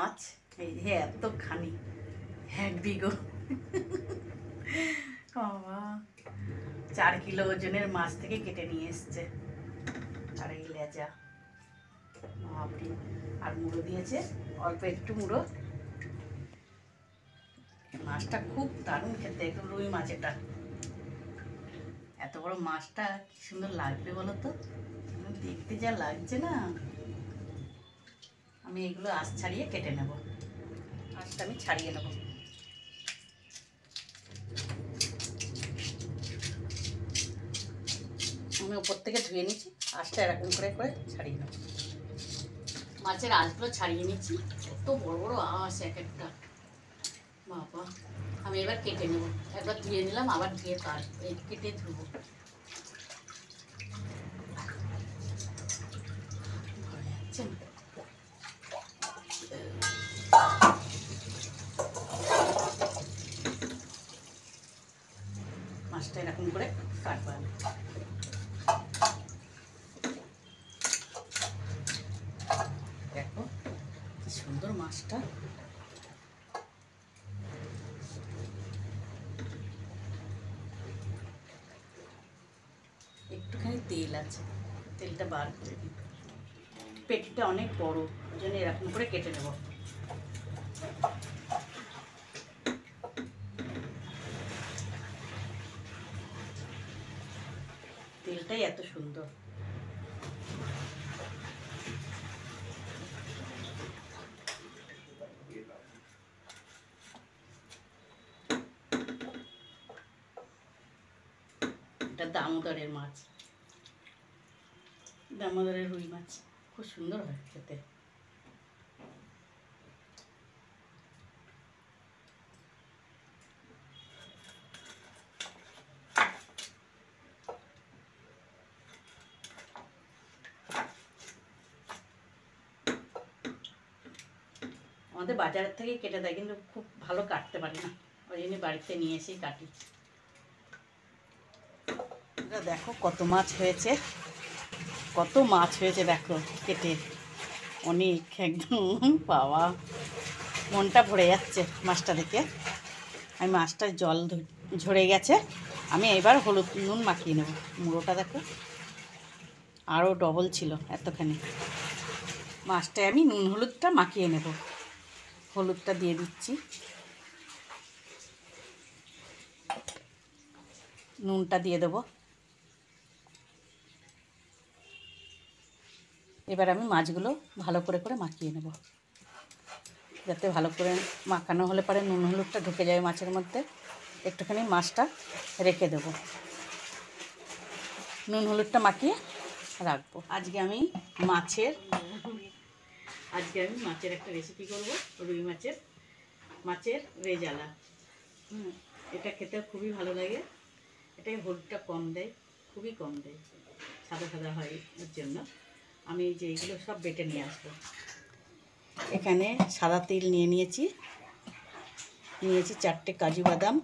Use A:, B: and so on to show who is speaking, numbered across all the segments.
A: মাছ, এই যে এতখানি 1 বিঘো, বাবা 4 কিলো ওজনের মাছ থেকে কেটে নিয়ে এসছে। আর এই লেজা বাপরে, আর মুড়ো দিয়েছে অল্প একটু মুড়ো। মাছটা খুব দারুণ খেতে, একটু রুই মাছ এটা। এত বড় মাছটা কি সুন্দর লাগবে বলো তো, দেখতে যা লাগছে না। আমি এগুলো আঁশ ছাড়িয়ে কেটে নেব, আঁশটা আমি ছাড়িয়ে নেব। আমি উপর থেকে ধুয়ে নিচ্ছি, আঁশটা এরকম করে করে ছাড়িয়ে নেব। মাছের আঁশগুলো ছাড়িয়ে নিচ্ছি, কত বড় বড় আঁশ এক একটা, বাবা। আমি এবার কেটে নেব, একবার ধুয়ে নিলাম, আবার ধুয়ে কেটে ধুবো। মাছটা এরকম করে কাটবো আমি। দেখো কি সুন্দর মাছটা, একটুখানি তেল আছে, তেলটা বার করে দিই। পেটটা অনেক বড়, ওই জন্য এরকম করে কেটে নেব। তেলটাই এত সুন্দর। এটা দামোদরের মাছ, দামোদরের রুই মাছ, খুব সুন্দর হয় খেতে। আমাদের বাজারের থেকে কেটে দেয়, কিন্তু খুব ভালো কাটতে পারি না, ওই জন্য বাড়িতে নিয়ে এসেই কাটি। দেখো কত মাছ হয়েছে, কত মাছ হয়েছে দেখো কেটে, অনেক একদম, বাবা মনটা ভরে যাচ্ছে মাছটা দেখে। আমি মাছটার জল ঝরে গেছে, আমি এবার হলুদ নুন মাখিয়ে নেব। মুড়োটা দেখো আরও ডবল ছিল এতখানি। মাছটায় আমি নুন হলুদটা মাখিয়ে নেব। হলুদটা দিয়ে দিচ্ছি, নুনটা দিয়ে দেবো। এবার আমি মাছগুলো ভালো করে করে মাখিয়ে নেব, যাতে ভালো করে মাখানো হলে পরে নুন হলুদটা ঢুকে যায় মাছের মধ্যে। একটুখানি মাছটা রেখে দেব, নুন হলুদটা মাখিয়ে রাখবো। আজকে আমি মাছের একটা রেসিপি করব, রুই মাছের রেজালা। এটা খেতে খুবই ভালো লাগে, এটাই হলুদটা কম দেয়, খুবই কম দেয়, সাদা সাদা হয়। এর জন্য আমি যে এইগুলো সব বেটে নিয়ে আসবো। এখানে সাদা তিল নিয়েছি 4টে কাজু বাদাম,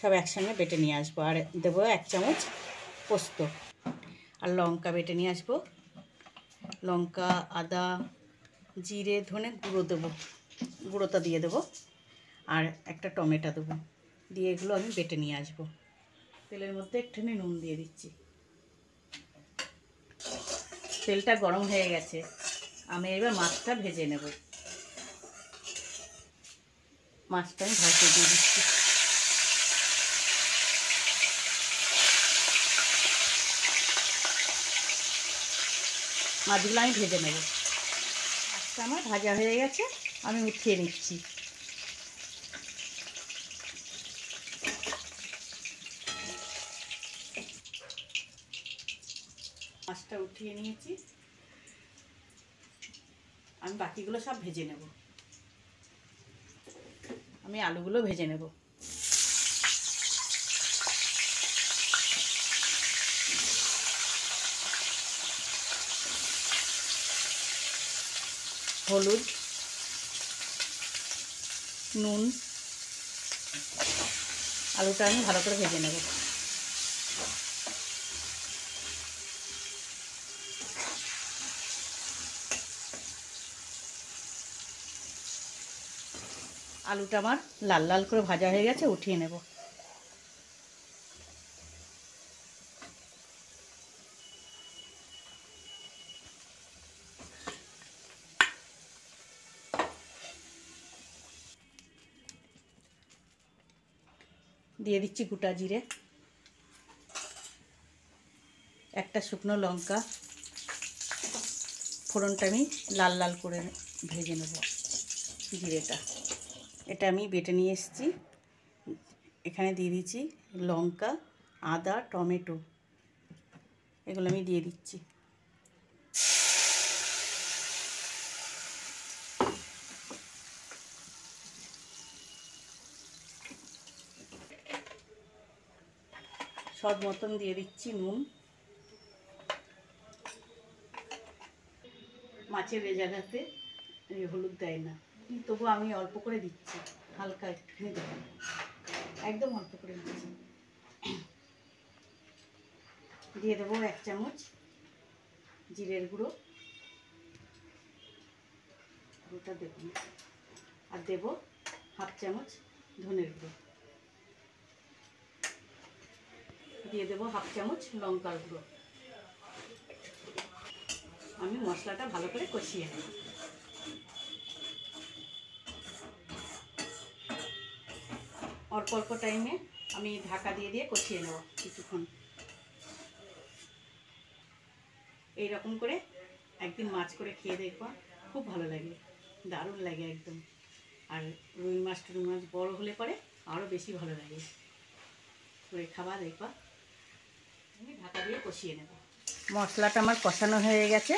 A: সব একসঙ্গে বেটে নিয়ে আসবো। আর দেবো 1 চামচ পোস্ত, আর লঙ্কা বেটে নিয়ে আসবো। লঙ্কা, আদা, জিরে, ধনে গুঁড়ো দেবো, গুঁড়োটা দিয়ে দেবো। আর একটা টমেটো দেবো, দিয়ে এগুলো আমি বেটে নিয়ে আসবো। তেলের মধ্যে একটুখানি নুন দিয়ে দিচ্ছি। তেলটা গরম হয়ে গেছে, আমি এবার মাছটা ভেজে নেব। মাছটা আমি ভাজতে দিয়ে দিচ্ছি। মাছগুলো আমি ভেজে নেব। মাছটা আমার ভাজা হয়ে গেছে, আমি উঠিয়ে নিচ্ছি। মাছটা উঠিয়ে নিয়েছি, আমি বাকিগুলো সব ভেজে নেব। আমি আলুগুলো ভেজে নেব। হলুদ, নুন, আলুটা আমি ভালো করে ভেজে নেব। আলুটা আমার লাল লাল করে ভাজা হয়ে গেছে, উঠিয়ে নেব। দিয়ে দিচ্ছি গোটা জিরে, একটা শুকনো লঙ্কা, ফোড়নটা আমি লাল লাল করে ভেজে নেব। জিরেটা এটা আমি বেটে নিয়ে এসেছি, এখানে দিয়ে দিচ্ছি লঙ্কা, আদা, টমেটো, এগুলো আমি দিয়ে দিচ্ছি। স্বাদ মতন দিয়ে দিচ্ছি নুন। মাছের রেজালাতে হলুদ দেয় না, তবু আমি অল্প করে দিচ্ছি, হালকা একটুখানি দেবো, একদম অল্প করে দিচ্ছি। দিয়ে দেবো 1 চামচ জিরের গুঁড়ো, গুঁড়োটা দেবো না, আর দেবো 1/2 চামচ ধনের গুঁড়ো, দিয়ে দেবো 1/2 চামচ লঙ্কার গুঁড়ো। আমি মশলাটা ভালো করে কষিয়ে নেব। অল্প অল্প টাইমে আমি ঢাকা দিয়ে দিয়ে কষিয়ে নেব কিছুক্ষণ। এইরকম করে একদিন মাছ করে খেয়ে দেখবা, খুব ভালো লাগে, দারুণ লাগে একদম। আর রুই মাছ টুই মাছ বড় হলে পরে আরও বেশি ভালো লাগে করে খাবার, দেখবা। আমি ঢাকা দিয়ে কষিয়ে নেব। মশলাটা আমার কষানো হয়ে গেছে,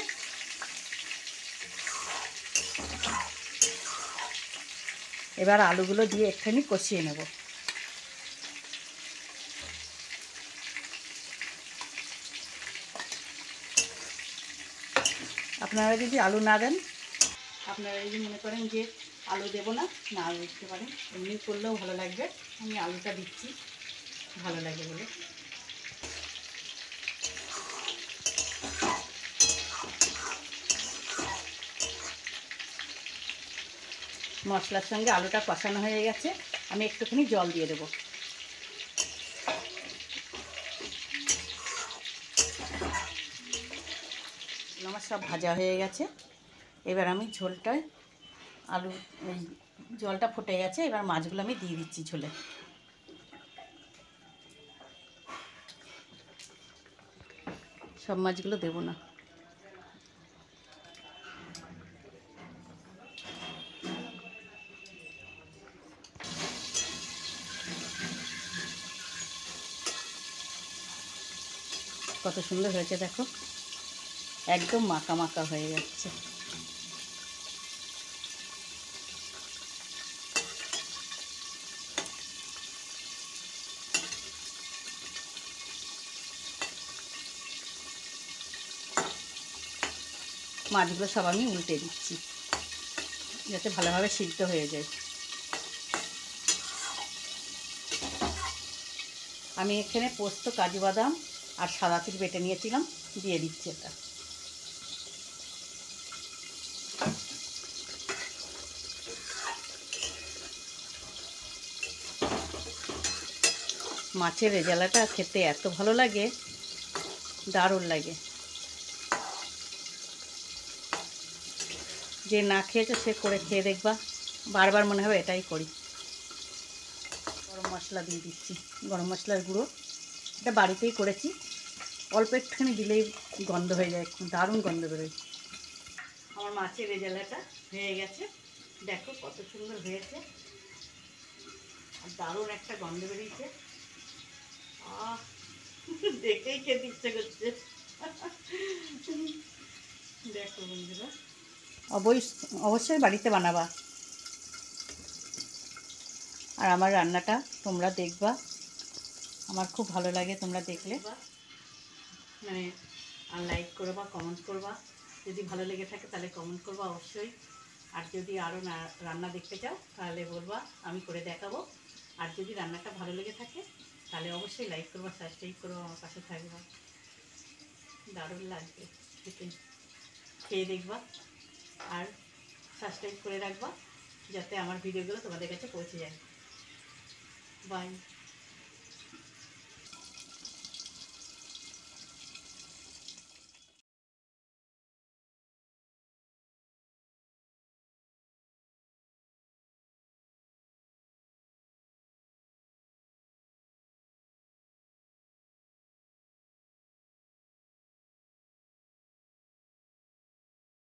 A: এবার আলুগুলো দিয়ে একটুখানি কষিয়ে নেব। আপনারা যদি আলু না দেন, আপনারা যদি মনে করেন যে আলু দেবো না, না দিতে পারেন, এমনি করলেও ভালো লাগবে। আমি আলুটা দিচ্ছি, ভালো লাগে বলে। মশলার সঙ্গে আলুটা কষানো হয়ে গেছে, আমি একটুখানি জল দিয়ে দেবো। আমার সব ভাজা হয়ে গেছে, এবার আমি ঝোলটায় আলু এই জলটা ফুটে গেছে, এবার মাছগুলো আমি দিয়ে দিচ্ছি ঝোলে। সব মাছগুলো দেবো না। কত সুন্দর হয়েছে দেখো, একদম মাখা মাখা হয়ে যাচ্ছে। মাছগুলো সব আমি উল্টে দিচ্ছি যাতে ভালোভাবে সিদ্ধ হয়ে যায়। আমি এখানে পোস্ত, কাজু বাদাম আর সাদা তিল বেটে নিয়েছিলাম, দিয়ে দিচ্ছি এটা। মাছের রেজালাটা খেতে এত ভালো লাগে, দারুণ লাগে। যে না খেয়েছো সে করে খেয়ে দেখবা, বারবার মনে হবে এটাই করি। গরম মশলা দিয়ে দিচ্ছি, গরম মশলার গুঁড়ো, এটা বাড়িতেই করেছি, অল্প একটুখানি দিলেই গন্ধ হয়ে যায়, দারুণ গন্ধ বেরোয়। আমার মাছের রেজালাটা হয়ে গেছে, দেখো কত সুন্দর হয়েছে, আর দারুণ একটা গন্ধ বেরিয়েছে। দেখেই খেতে ইচ্ছে করছে। দেখো বন্ধুরা, অবশ্যই বাড়িতে বানাবা, আর আমার রান্নাটা তোমরা দেখবা, আমার খুব ভালো লাগে তোমরা দেখলে। মানে আর লাইক করবা, কমেন্ট করবা, যদি ভালো লেগে থাকে তাহলে কমেন্ট করবা অবশ্যই। আর যদি আরও রান্না দেখতে চাও তাহলে বলবা, আমি করে দেখাবো। আর যদি রান্নাটা ভালো লেগে থাকে তাহলে অবশ্যই লাইক করবা, সাবস্ক্রাইব করবা, আমার পাশে থাকবা, দারুণ লাগবে খেতে। খেয়ে দেখবা আর সাবস্ক্রাইব করে রাখবা, যাতে আমার ভিডিওগুলো তোমাদের কাছে পৌঁছে যায়। বাই।